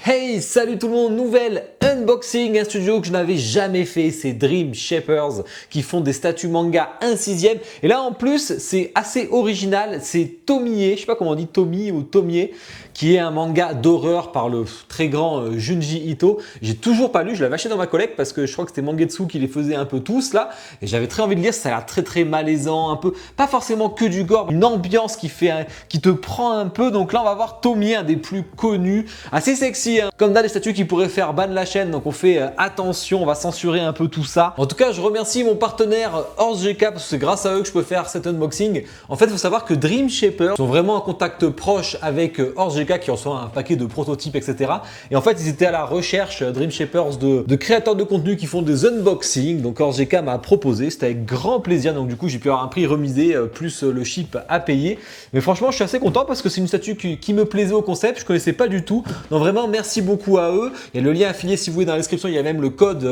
Hey, salut tout le monde, nouvelle unboxing, un studio que je n'avais jamais fait, c'est Dream Shapers qui font des statues manga 1/6. Et là en plus, c'est assez original, c'est Tomie, je sais pas comment on dit, Tomie ou Tomie, qui est un manga d'horreur par le très grand Junji Ito. J'ai toujours pas lu, je l'avais acheté dans ma collecte parce que je crois que c'était Mangetsu qui les faisait un peu tous là. Et j'avais très envie de lire, ça a l'air très malaisant, un peu, pas forcément que du gore, une ambiance qui te prend un peu. Donc là on va voir Tomie, un des plus connus, assez sexy. Comme d'hab, des statues qui pourraient faire ban la chaîne, donc on fait attention, on va censurer un peu tout ça. En tout cas, je remercie mon partenaire Horse GK parce que c'est grâce à eux que je peux faire cet unboxing. En fait, il faut savoir que Dream Shapers sont vraiment en contact proche avec Horse GK qui reçoit un paquet de prototypes, etc. Et en fait, ils étaient à la recherche, Dream Shapers, de créateurs de contenu qui font des unboxings. Donc Horse GK m'a proposé, c'était avec grand plaisir. Donc du coup, j'ai pu avoir un prix remisé plus le ship à payer. Mais franchement, je suis assez content parce que c'est une statue qui me plaisait au concept. Je connaissais pas du tout. Donc vraiment, merci beaucoup à eux. Il y a le lien affilié si vous voulez dans la description. Il y a même le code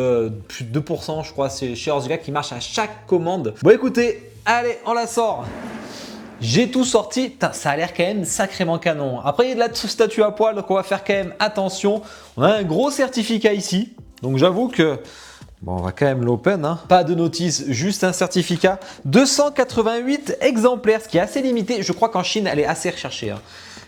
plus de 2%, je crois, c'est chez Horse GK qui marche à chaque commande. Bon, écoutez, allez, on la sort. J'ai tout sorti. Putain, ça a l'air quand même sacrément canon. Après, il y a de la statue à poil, donc on va faire quand même attention. On a un gros certificat ici. Donc j'avoue que bon, on va quand même l'open, hein. Pas de notice, juste un certificat. 288 exemplaires, ce qui est assez limité. Je crois qu'en Chine, elle est assez recherchée, hein.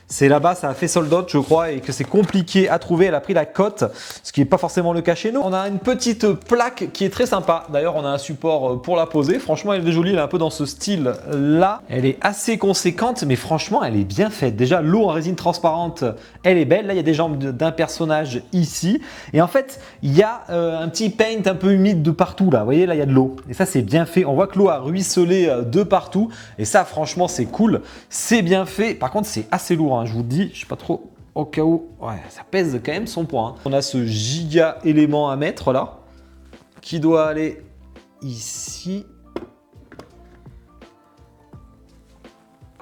C'est là-bas, ça a fait sold out, je crois, et que c'est compliqué à trouver. Elle a pris la cote, ce qui n'est pas forcément le cas chez nous. On a une petite plaque qui est très sympa. D'ailleurs, on a un support pour la poser. Franchement, elle est jolie, elle est un peu dans ce style-là. Elle est assez conséquente, mais franchement, elle est bien faite. Déjà, l'eau en résine transparente, elle est belle. Là, il y a des jambes d'un personnage ici. Et en fait, il y a un petit paint un peu humide de partout, là. Vous voyez, là, il y a de l'eau. Et ça, c'est bien fait. On voit que l'eau a ruisselé de partout. Et ça, franchement, c'est cool. C'est bien fait. Par contre, c'est assez lourd. Je vous le dis, je sais pas trop au cas où. Ouais, ça pèse quand même son poids. On a ce giga élément à mettre là, qui doit aller ici.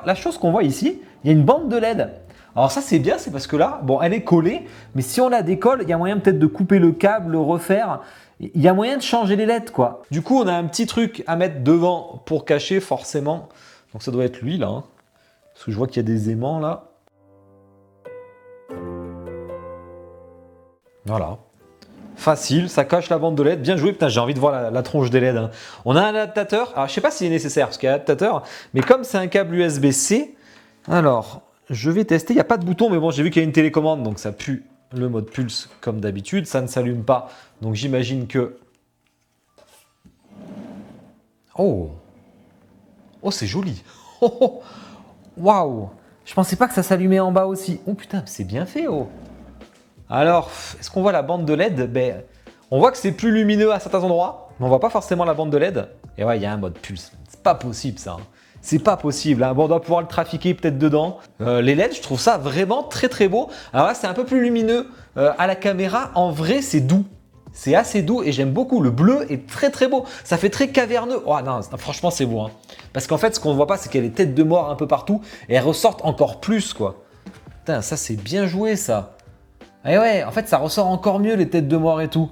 La chose qu'on voit ici, il y a une bande de LED. Alors ça c'est bien, c'est parce que là, bon, elle est collée, mais si on la décolle, il y a moyen peut-être de couper le câble, le refaire. Il y a moyen de changer les LED, quoi. Du coup, on a un petit truc à mettre devant pour cacher forcément. Donc ça doit être lui là, hein. Parce que je vois qu'il y a des aimants là. Voilà. Facile, ça cache la bande de LED. Bien joué, putain, j'ai envie de voir la tronche des LED, hein. On a un adaptateur. Alors, je sais pas s'il est nécessaire parce qu'il y a un adaptateur, mais comme c'est un câble USB-C, alors je vais tester. Il n'y a pas de bouton, mais bon, j'ai vu qu'il y a une télécommande, donc ça pue le mode pulse comme d'habitude. Ça ne s'allume pas, donc j'imagine que. Oh, oh, c'est joli. Oh, waouh. Je pensais pas que ça s'allumait en bas aussi. Oh putain, c'est bien fait, oh. Alors, est-ce qu'on voit la bande de LED? Ben, on voit que c'est plus lumineux à certains endroits, mais on voit pas forcément la bande de LED. Et ouais, il y a un mode pulse. C'est pas possible ça, hein. C'est pas possible, hein. Bon, on doit pouvoir le trafiquer peut-être dedans. Les LED, je trouve ça vraiment très beau. Alors là, c'est un peu plus lumineux à la caméra. En vrai, c'est doux. C'est assez doux et j'aime beaucoup. Le bleu est très beau. Ça fait très caverneux. Oh non, franchement, c'est beau, hein. Parce qu'en fait, ce qu'on ne voit pas, c'est qu'il y a des têtes de mort un peu partout et elles ressortent encore plus, quoi. Putain, ça, c'est bien joué, ça. Et ouais, en fait, ça ressort encore mieux les têtes de mort et tout.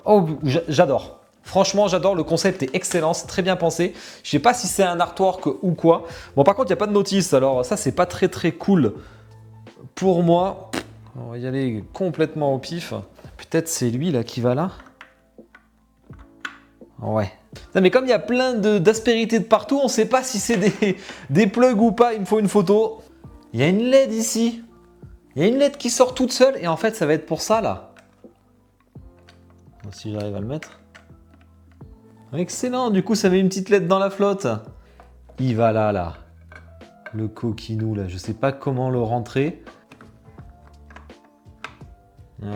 Oh, j'adore. Franchement, j'adore. Le concept est excellent, c'est très bien pensé. Je sais pas si c'est un artwork ou quoi. Bon, par contre, il n'y a pas de notice. Alors, ça, c'est pas très cool pour moi. On va y aller complètement au pif. Peut-être c'est lui là qui va là. Ouais. Non, mais comme il y a plein d'aspérités de partout, on ne sait pas si c'est des plugs ou pas. Il me faut une photo. Il y a une LED ici. Il y a une LED qui sort toute seule et en fait ça va être pour ça là. Si j'arrive à le mettre. Excellent, du coup ça met une petite LED dans la flotte. Il va là. Le coquinou là, je sais pas comment le rentrer.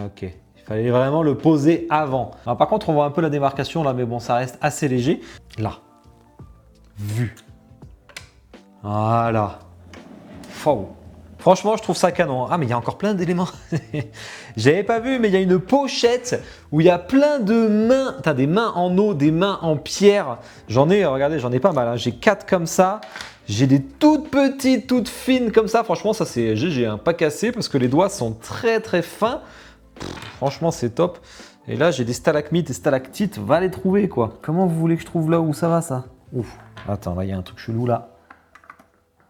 Ok, il fallait vraiment le poser avant. Alors, par contre on voit un peu la démarcation là, mais bon ça reste assez léger. Là. Vu. Voilà. Faux. Franchement, je trouve ça canon. Ah, mais il y a encore plein d'éléments. J'avais pas vu, mais il y a une pochette où il y a plein de mains. T'as des mains en eau, des mains en pierre. J'en ai, regardez, j'en ai pas mal, hein. J'ai 4 comme ça. J'ai des toutes petites, toutes fines comme ça. Franchement, ça c'est GG, hein. Pas cassé parce que les doigts sont très fins. Franchement, c'est top. Et là, j'ai des stalagmites et stalactites. Va les trouver, quoi. Comment vous voulez que je trouve là où ça va, ça? Ouf. Attends, là, il y a un truc chelou là.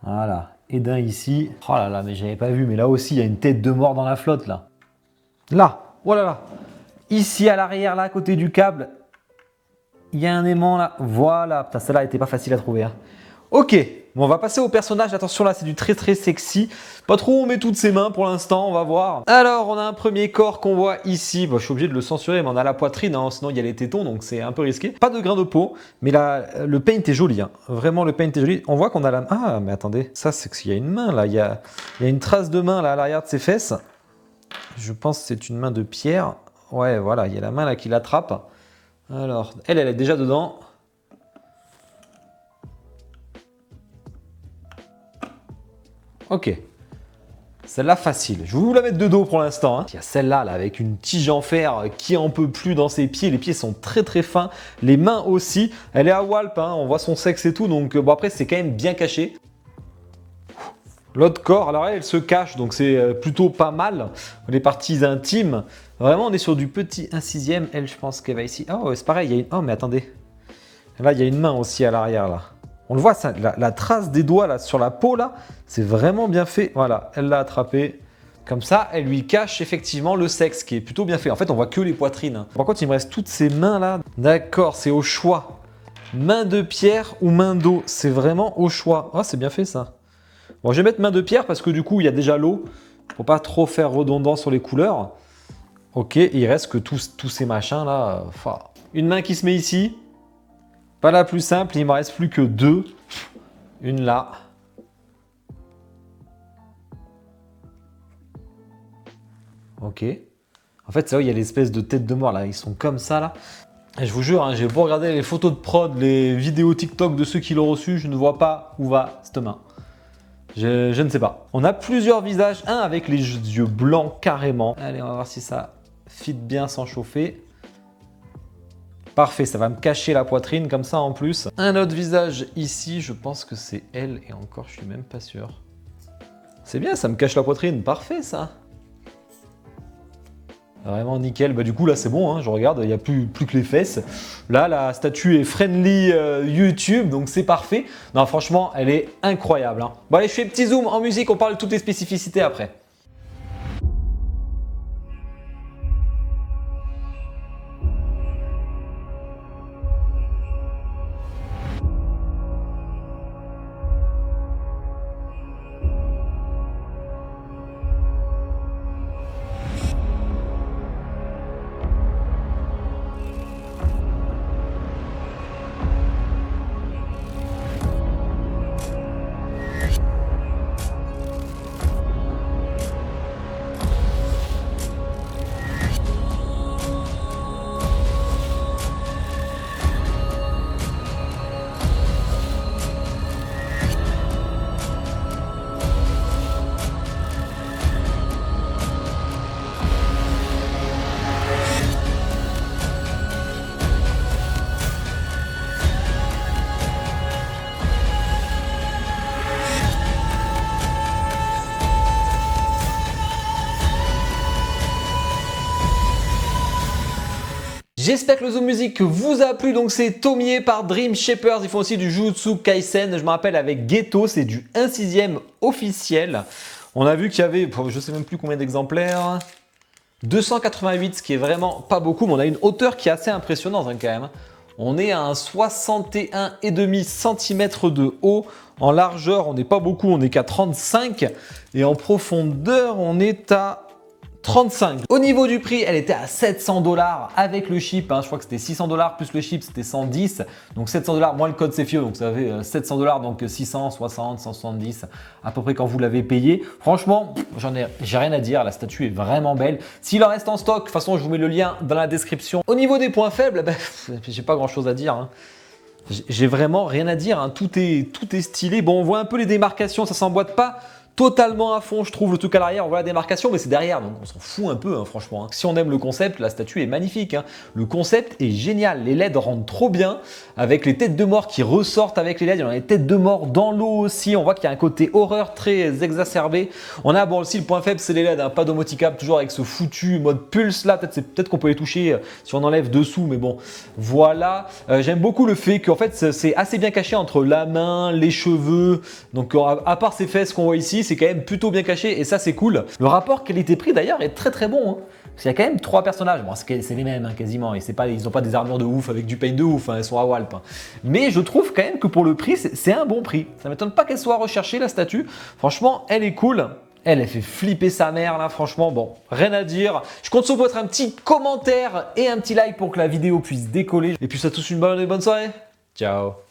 Voilà. Et d'un ici. Oh là là, mais j'avais pas vu. Mais là aussi, il y a une tête de mort dans la flotte, là. Là, voilà là. Ici à l'arrière, là, à côté du câble, il y a un aimant là. Voilà, putain, celle-là n'était pas facile à trouver. Hein. Ok, bon, on va passer au personnage. Attention, là, c'est du très très sexy. Pas trop où on met toutes ses mains pour l'instant, on va voir. Alors, on a un premier corps qu'on voit ici. Bon, je suis obligé de le censurer, mais on a la poitrine, hein, sinon il y a les tétons, donc c'est un peu risqué. Pas de grain de peau, mais là, le paint est joli. Hein. Vraiment, le paint est joli. On voit qu'on a la... Ah, mais attendez, ça, c'est qu'il y a une main, là. Il y a une trace de main, là, à l'arrière de ses fesses. Je pense que c'est une main de pierre. Ouais, voilà, il y a la main, là, qui l'attrape. Alors, elle est déjà dedans. Ok. Celle-là, facile. Je vais vous la mettre de dos pour l'instant. Hein. Il y a celle-là là, avec une tige en fer qui en peut plus dans ses pieds. Les pieds sont très très fins. Les mains aussi. Elle est à Walp, hein. On voit son sexe et tout. Donc bon, après, c'est quand même bien caché. L'autre corps, alors elle se cache. Donc c'est plutôt pas mal. Les parties intimes. Vraiment, on est sur du petit 1/6. Elle, je pense qu'elle va ici. Oh, c'est pareil. Il y a une... Oh, mais attendez. Là, il y a une main aussi à l'arrière là. On le voit, ça, la trace des doigts là, sur la peau, là, c'est vraiment bien fait. Voilà, elle l'a attrapé. Comme ça, elle lui cache effectivement le sexe, qui est plutôt bien fait. En fait, on voit que les poitrines. Hein. Par contre, il me reste toutes ces mains là. D'accord, c'est au choix. Main de pierre ou main d'eau. C'est vraiment au choix. Oh, c'est bien fait ça. Bon, je vais mettre main de pierre parce que du coup, il y a déjà l'eau. Faut pas trop faire redondant sur les couleurs. Ok, et il reste que tous ces machins là. Enfin, une main qui se met ici. Pas la plus simple, il ne me reste plus que deux. Une là. Ok. En fait, c'est là où il y a l'espèce de tête de mort là. Ils sont comme ça là. Et je vous jure, hein, j'ai beau regarder les photos de prod, les vidéos TikTok de ceux qui l'ont reçu, je ne vois pas où va cette main. Je ne sais pas. On a plusieurs visages. Un avec les yeux blancs carrément. Allez, on va voir si ça fit bien sans chauffer. Parfait, ça va me cacher la poitrine comme ça en plus. Un autre visage ici, je pense que c'est elle. Et encore, je suis même pas sûr. C'est bien, ça me cache la poitrine. Parfait, ça. Vraiment nickel. Bah, du coup, là, c'est bon. Hein, je regarde, il n'y a plus que les fesses. Là, la statue est friendly YouTube, donc c'est parfait. Non, franchement, elle est incroyable. Hein. Bon, allez, je fais un petit zoom en musique. On parle de toutes les spécificités après. J'espère que le Zoom Music vous a plu. Donc c'est Tomie par Dream Shapers. Ils font aussi du Jujutsu Kaisen. Je me rappelle avec Geto, c'est du 1/6 officiel. On a vu qu'il y avait, je ne sais même plus combien d'exemplaires. 288, ce qui est vraiment pas beaucoup. Mais on a une hauteur qui est assez impressionnante hein, quand même. On est à un 61,5 cm de haut. En largeur, on n'est pas beaucoup, on n'est qu'à 35. Et en profondeur, on est à 35. Au niveau du prix, elle était à 700 $ avec le chip. Hein, je crois que c'était 600 $ plus le chip, c'était 110. Donc 700 $ moins le code CFIO, donc ça fait 700 $, donc 600, 60, 170 à peu près quand vous l'avez payé. Franchement, j'ai rien à dire. La statue est vraiment belle. S'il en reste en stock, de toute façon, je vous mets le lien dans la description. Au niveau des points faibles, j'ai pas grand chose à dire. Hein. J'ai vraiment rien à dire. Hein. Tout est stylé. Bon, on voit un peu les démarcations, ça s'emboîte pas totalement à fond, je trouve. Le truc à l'arrière, on voit la démarcation, mais c'est derrière, donc on s'en fout un peu, hein, franchement. Hein. Si on aime le concept, la statue est magnifique. Hein. Le concept est génial. Les LED rendent trop bien, avec les têtes de mort qui ressortent avec les LED. Il y en a des têtes de mort dans l'eau aussi. On voit qu'il y a un côté horreur très exacerbé. On a bon aussi le point faible, c'est les LED, hein, pas domoticable, toujours avec ce foutu mode pulse là. Peut-être qu'on peut les toucher si on enlève dessous, mais bon, voilà. J'aime beaucoup le fait qu'en fait c'est assez bien caché entre la main, les cheveux. Donc à part ces fesses qu'on voit ici, c'est quand même plutôt bien caché et ça c'est cool. Le rapport qualité-prix d'ailleurs est très très bon. Hein. Parce qu'il y a quand même 3 personnages. Bon, c'est les mêmes quasiment. Et ils n'ont pas des armures de ouf avec du paint de ouf. Elles sont à Walp. Mais je trouve quand même que pour le prix, c'est un bon prix. Ça ne m'étonne pas qu'elle soit recherchée, la statue. Franchement, elle est cool. Elle fait flipper sa mère là, franchement, bon, rien à dire. Je compte sur vous mettre un petit commentaire et un petit like pour que la vidéo puisse décoller. Et puis, ça tous une bonne soirée. Ciao.